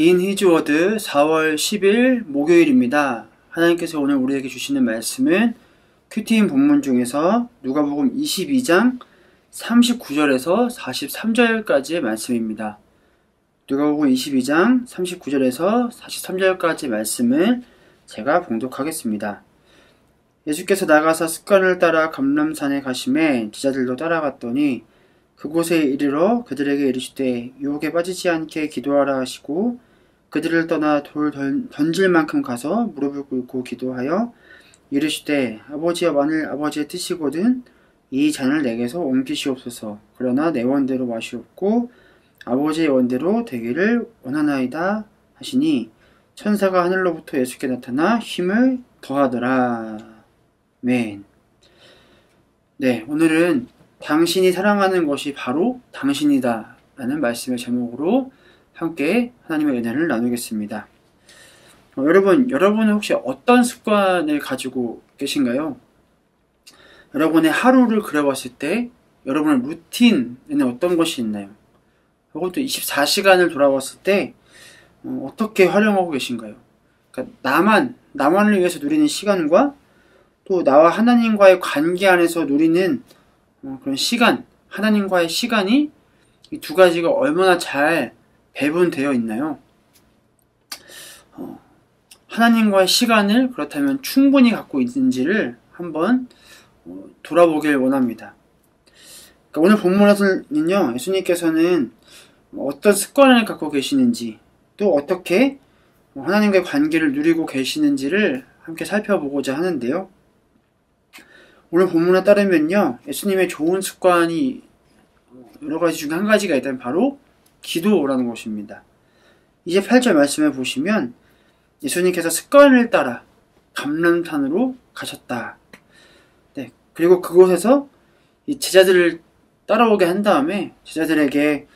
인 히즈워드 4월 10일 목요일입니다. 하나님께서 오늘 우리에게 주시는 말씀은 큐티인 본문 중에서 누가복음 22장 39절에서 43절까지의 말씀입니다. 누가복음 22장 39절에서 43절까지의 말씀을 제가 봉독하겠습니다. 예수께서 나가사 습관을 따라 감람산에 가심에 제자들도 따라갔더니 그곳에 이르러 그들에게 이르시되 유혹에 빠지지 않게 기도하라 하시고 그들을 떠나 돌 던질 만큼 가서 무릎을 꿇고 기도하여 이르시되 아버지여 만일 아버지의 뜻이거든 이 잔을 내게서 옮기시옵소서. 그러나 내 원대로 마시옵고 아버지의 원대로 되기를 원하나이다 하시니 천사가 하늘로부터 예수께 나타나 힘을 더하더라. 아멘. 네, 오늘은 당신이 사랑하는 것이 바로 당신이다 라는 말씀의 제목으로 함께 하나님의 은혜를 나누겠습니다. 여러분은 혹시 어떤 습관을 가지고 계신가요? 여러분의 하루를 그려봤을 때 여러분의 루틴에는 어떤 것이 있나요? 혹은 또 24시간을 돌아봤을 때 어떻게 활용하고 계신가요? 그러니까 나만을 위해서 누리는 시간과 또 나와 하나님과의 관계 안에서 누리는 그런 시간, 하나님과의 시간이 이 두 가지가 얼마나 잘 배분되어 있나요? 하나님과의 시간을 그렇다면 충분히 갖고 있는지를 한번 돌아보길 원합니다. 그러니까 오늘 본문에서는요, 예수님께서는 어떤 습관을 갖고 계시는지 또 어떻게 하나님과의 관계를 누리고 계시는지를 함께 살펴보고자 하는데요. 오늘 본문에 따르면요, 예수님의 좋은 습관이 여러 가지 중에 한 가지가 있다면 바로 기도라는 것입니다. 이제 8절 말씀을 보시면 예수님께서 습관을 따라 감람산으로 가셨다. 네, 그리고 그곳에서 이 제자들을 따라오게 한 다음에 제자들에게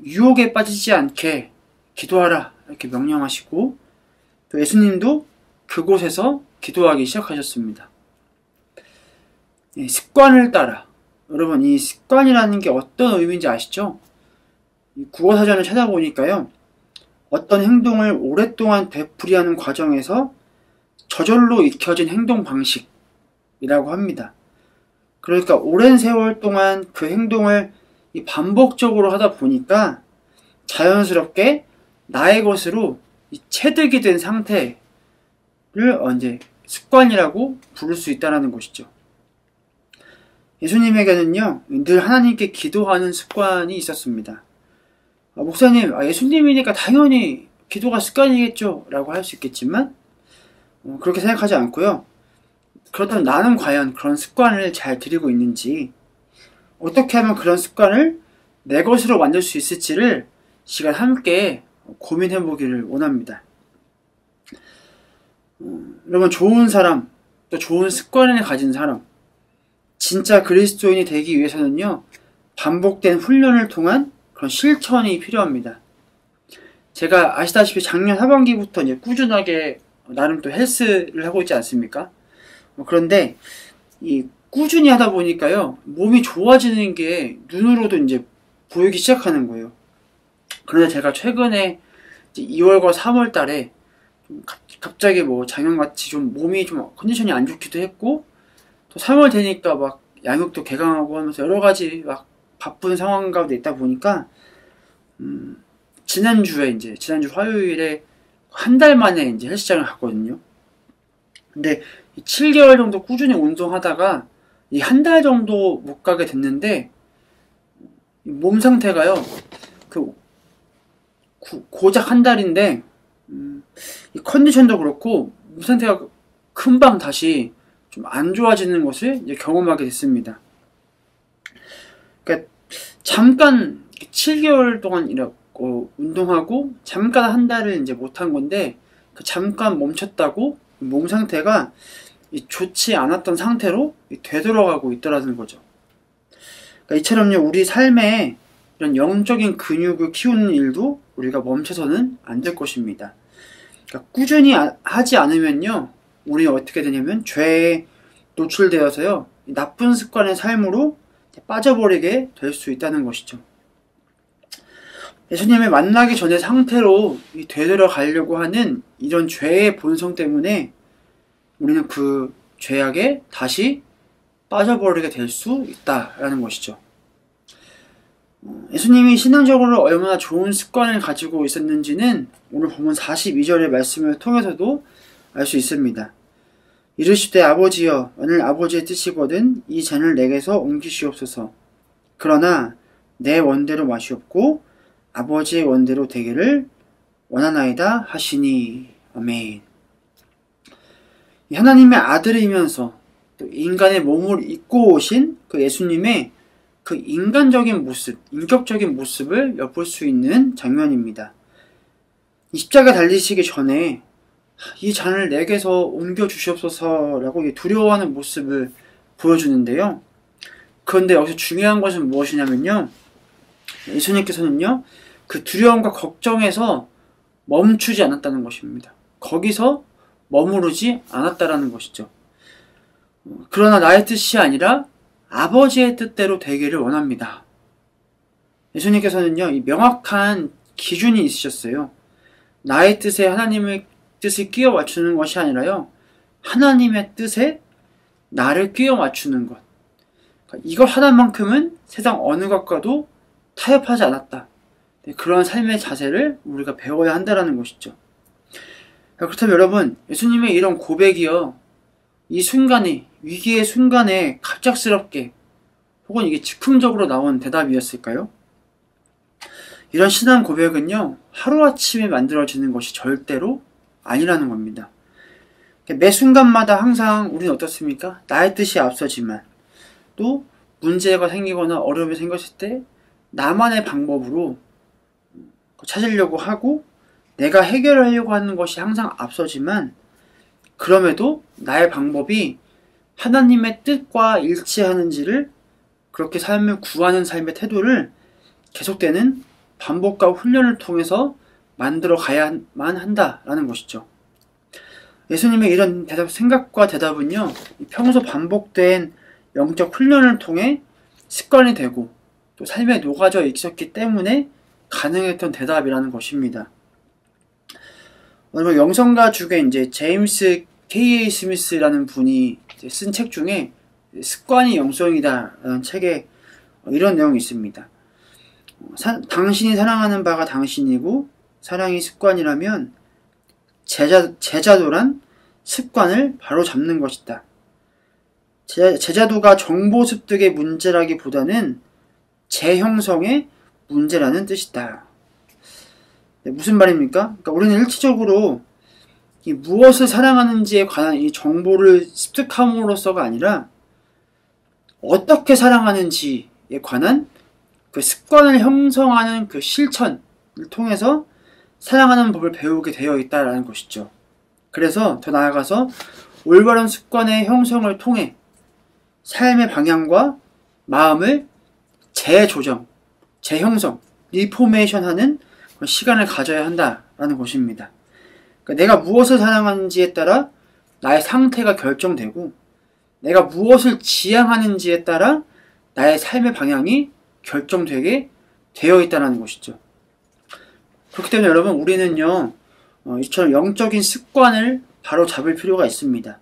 유혹에 빠지지 않게 기도하라 이렇게 명령하시고 또 예수님도 그곳에서 기도하기 시작하셨습니다. 네, 습관을 따라. 여러분, 이 습관이라는 게 어떤 의미인지 아시죠? 이 국어사전을 찾아보니까요, 어떤 행동을 오랫동안 되풀이하는 과정에서 저절로 익혀진 행동 방식이라고 합니다. 그러니까 오랜 세월 동안 그 행동을 반복적으로 하다 보니까 자연스럽게 나의 것으로 체득이 된 상태를 이제 습관이라고 부를 수 있다는 것이죠. 예수님에게는요, 늘 하나님께 기도하는 습관이 있었습니다. 목사님, 예수님이니까 당연히 기도가 습관이겠죠 라고 할 수 있겠지만 그렇게 생각하지 않고요. 그렇다면 나는 과연 그런 습관을 잘 들이고 있는지, 어떻게 하면 그런 습관을 내 것으로 만들 수 있을지를 시간 함께 고민해 보기를 원합니다. 여러분, 좋은 사람, 또 좋은 습관을 가진 사람, 진짜 그리스도인이 되기 위해서는요, 반복된 훈련을 통한 그런 실천이 필요합니다. 제가 아시다시피 작년 하반기부터 이제 꾸준하게 나름 또 헬스를 하고 있지 않습니까? 그런데 이 꾸준히 하다 보니까요, 몸이 좋아지는 게 눈으로도 이제 보이기 시작하는 거예요. 그런데 제가 최근에 2월과 3월 달에 좀 갑자기 작년같이 좀 몸이 좀 컨디션이 안 좋기도 했고, 또 3월 되니까 막 양육도 개강하고 하면서 여러 가지 막 바쁜 상황 가운데 있다 보니까 지난주 화요일에 한 달 만에 이제 헬스장을 갔거든요. 근데 7개월 정도 꾸준히 운동하다가 이 한 달 정도 못 가게 됐는데 몸 상태가요, 고작 한 달인데 이 컨디션도 그렇고 몸 상태가 금방 다시 좀 안 좋아지는 것을 이제 경험하게 됐습니다. 그러니까 잠깐 7개월 동안 운동하고 잠깐 한 달을 이제 못한 건데, 그 잠깐 멈췄다고 몸 상태가 좋지 않았던 상태로 되돌아가고 있더라는 거죠. 그러니까 이처럼요, 우리 삶에 이런 영적인 근육을 키우는 일도 우리가 멈춰서는 안 될 것입니다. 그러니까 꾸준히 하지 않으면요, 우리는 어떻게 되냐면 죄에 노출되어서요, 나쁜 습관의 삶으로 빠져버리게 될 수 있다는 것이죠. 예수님을 만나기 전의 상태로 되돌아 가려고 하는 이런 죄의 본성 때문에 우리는 그 죄악에 다시 빠져버리게 될 수 있다라는 것이죠. 예수님이 신앙적으로 얼마나 좋은 습관을 가지고 있었는지는 오늘 본문 42절의 말씀을 통해서도 알 수 있습니다. 이르시되 아버지여 오늘 아버지의 뜻이거든 이 잔을 내게서 옮기시옵소서. 그러나 내 원대로 마시옵고 아버지의 원대로 되기를 원하나이다 하시니. 아멘. 하나님의 아들이면서 또 인간의 몸을 입고 오신 그 예수님의 그 인간적인 모습, 인격적인 모습을 엿볼 수 있는 장면입니다. 이 십자가 달리시기 전에 이 잔을 내게서 옮겨 주시옵소서라고 두려워하는 모습을 보여주는데요. 그런데 여기서 중요한 것은 무엇이냐면요. 예수님께서는요, 그 두려움과 걱정에서 멈추지 않았다는 것입니다. 거기서 머무르지 않았다라는 것이죠. 그러나 나의 뜻이 아니라 아버지의 뜻대로 되기를 원합니다. 예수님께서는요, 이 명확한 기준이 있으셨어요. 나의 뜻에 하나님의 뜻을 끼워 맞추는 것이 아니라요, 하나님의 뜻에 나를 끼워 맞추는 것. 이것 하나만큼은 세상 어느 것과도 타협하지 않았다. 그런 삶의 자세를 우리가 배워야 한다는 것이죠. 그렇다면 여러분, 예수님의 이런 고백이요, 이 순간에, 위기의 순간에 갑작스럽게 혹은 이게 즉흥적으로 나온 대답이었을까요? 이런 신앙 고백은요, 하루아침에 만들어지는 것이 절대로 아니라는 겁니다. 매 순간마다 항상 우리는 어떻습니까? 나의 뜻이 앞서지만 또 문제가 생기거나 어려움이 생겼을 때 나만의 방법으로 찾으려고 하고 내가 해결하려고 하는 것이 항상 앞서지만 그럼에도 나의 방법이 하나님의 뜻과 일치하는지를 그렇게 삶을 구하는 삶의 태도를 계속되는 반복과 훈련을 통해서 만들어 가야만 한다라는 것이죠. 예수님의 이런 생각과 대답은요, 평소 반복된 영적 훈련을 통해 습관이 되고 또 삶에 녹아져 있었기 때문에 가능했던 대답이라는 것입니다. 여러분, 영성가 중에 이제 제임스 K.A. 스미스라는 분이 쓴 책 중에 습관이 영성이다라는 책에 이런 내용이 있습니다. 당신이 사랑하는 바가 당신이고 사랑이 습관이라면 제자도란 습관을 바로 잡는 것이다. 제자도가 정보 습득의 문제라기보다는 재형성의 문제라는 뜻이다. 무슨 말입니까? 그러니까 우리는 일치적으로 이 무엇을 사랑하는지에 관한 이 정보를 습득함으로써가 아니라 어떻게 사랑하는지에 관한 그 습관을 형성하는 그 실천을 통해서 사랑하는 법을 배우게 되어 있다는 것이죠. 그래서 더 나아가서 올바른 습관의 형성을 통해 삶의 방향과 마음을 재조정, 재형성, 리포메이션하는 시간을 가져야 한다라는 것입니다. 그러니까 내가 무엇을 사랑하는지에 따라 나의 상태가 결정되고 내가 무엇을 지향하는지에 따라 나의 삶의 방향이 결정되게 되어 있다는 것이죠. 그렇기 때문에 여러분, 우리는요, 이처럼 영적인 습관을 바로 잡을 필요가 있습니다.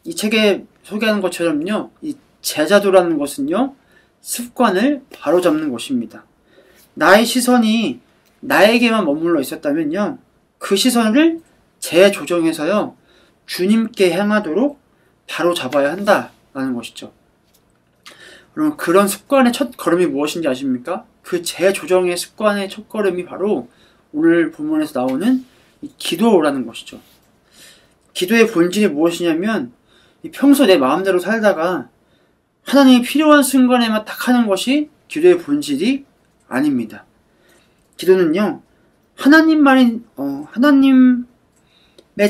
이 책에 소개하는 것처럼요, 이 제자도라는 것은요, 습관을 바로 잡는 것입니다. 나의 시선이 나에게만 머물러 있었다면요, 그 시선을 재조정해서요, 주님께 향하도록 바로 잡아야 한다라는 것이죠. 그럼 그런 습관의 첫 걸음이 무엇인지 아십니까? 그 재조정의 습관의 첫 걸음이 바로 오늘 본문에서 나오는 이 기도라는 것이죠. 기도의 본질이 무엇이냐면 평소 내 마음대로 살다가 하나님이 필요한 순간에만 딱 하는 것이 기도의 본질이 아닙니다. 기도는요, 하나님의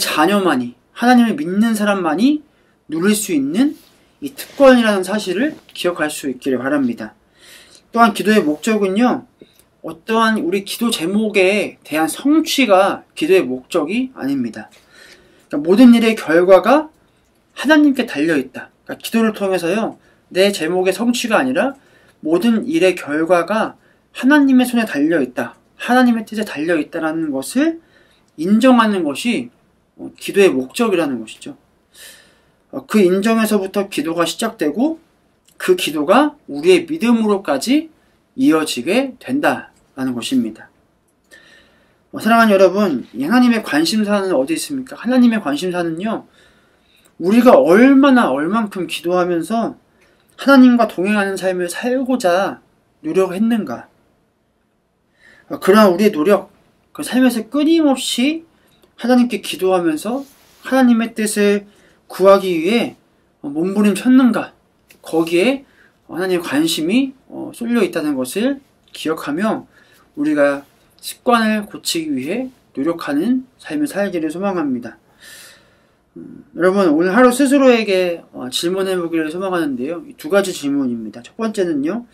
자녀만이, 하나님을 믿는 사람만이 누릴 수 있는 이 특권이라는 사실을 기억할 수 있기를 바랍니다. 또한 기도의 목적은요, 어떠한 우리 기도 제목에 대한 성취가 기도의 목적이 아닙니다. 그러니까 모든 일의 결과가 하나님께 달려있다. 그러니까 기도를 통해서요, 내 제목의 성취가 아니라 모든 일의 결과가 하나님의 손에 달려있다, 하나님의 뜻에 달려있다라는 것을 인정하는 것이 기도의 목적이라는 것이죠. 그 인정에서부터 기도가 시작되고 그 기도가 우리의 믿음으로까지 이어지게 된다라는 것입니다. 사랑하는 여러분, 하나님의 관심사는 어디 있습니까? 하나님의 관심사는요, 우리가 얼만큼 기도하면서 하나님과 동행하는 삶을 살고자 노력했는가. 그러나 우리의 노력, 그 삶에서 끊임없이 하나님께 기도하면서 하나님의 뜻을 구하기 위해 몸부림쳤는가. 거기에 하나님의 관심이 쏠려 있다는 것을 기억하며 우리가 습관을 고치기 위해 노력하는 삶을 살기를 소망합니다. 여러분, 오늘 하루 스스로에게 질문해보기를 소망하는데요. 두 가지 질문입니다. 첫 번째는요,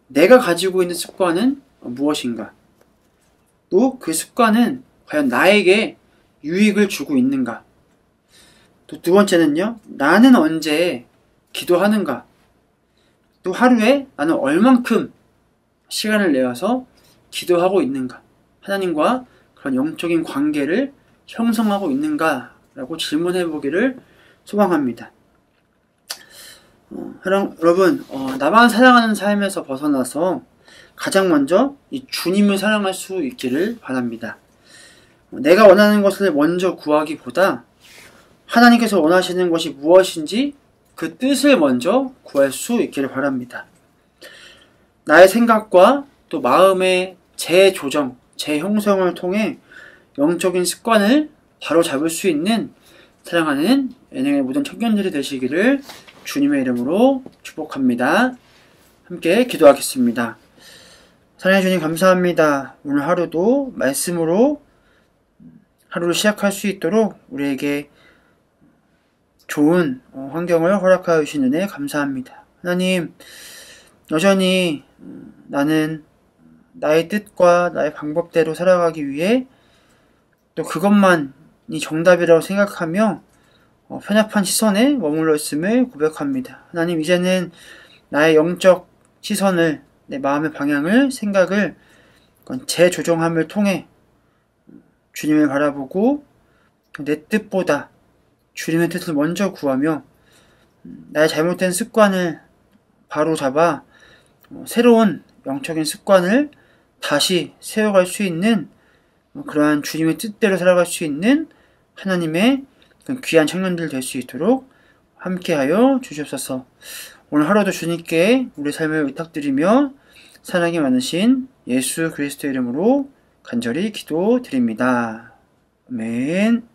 내가 가지고 있는 습관은 무엇인가? 또 그 습관은 과연 나에게 유익을 주고 있는가? 또 두 번째는요, 나는 언제 기도하는가? 또 하루에 나는 얼만큼 시간을 내어서 기도하고 있는가? 하나님과 그런 영적인 관계를 형성하고 있는가? 라고 질문해보기를 소망합니다. 여러분, 나만 사랑하는 삶에서 벗어나서 가장 먼저 이 주님을 사랑할 수 있기를 바랍니다. 내가 원하는 것을 먼저 구하기보다 하나님께서 원하시는 것이 무엇인지 그 뜻을 먼저 구할 수 있기를 바랍니다. 나의 생각과 또 마음의 재조정, 재형성을 통해 영적인 습관을 바로잡을 수 있는 사랑하는 예능의 모든 청년들이 되시기를 주님의 이름으로 축복합니다. 함께 기도하겠습니다. 사랑해 주님 감사합니다. 오늘 하루도 말씀으로 하루를 시작할 수 있도록 우리에게 좋은 환경을 허락하여 주신 은혜 감사합니다. 하나님, 여전히 나는 나의 뜻과 나의 방법대로 살아가기 위해 또 그것만이 정답이라고 생각하며 편협한 시선에 머물러 있음을 고백합니다. 하나님, 이제는 나의 영적 시선을, 내 마음의 방향을, 생각을 재조정함을 통해 주님을 바라보고 내 뜻보다 주님의 뜻을 먼저 구하며 나의 잘못된 습관을 바로잡아 새로운 영적인 습관을 다시 세워갈 수 있는 그러한 주님의 뜻대로 살아갈 수 있는 하나님의 귀한 청년들 될 수 있도록 함께하여 주시옵소서. 오늘 하루도 주님께 우리 삶을 의탁드리며 사랑이 많으신 예수 그리스도의 이름으로 간절히 기도드립니다. 아멘.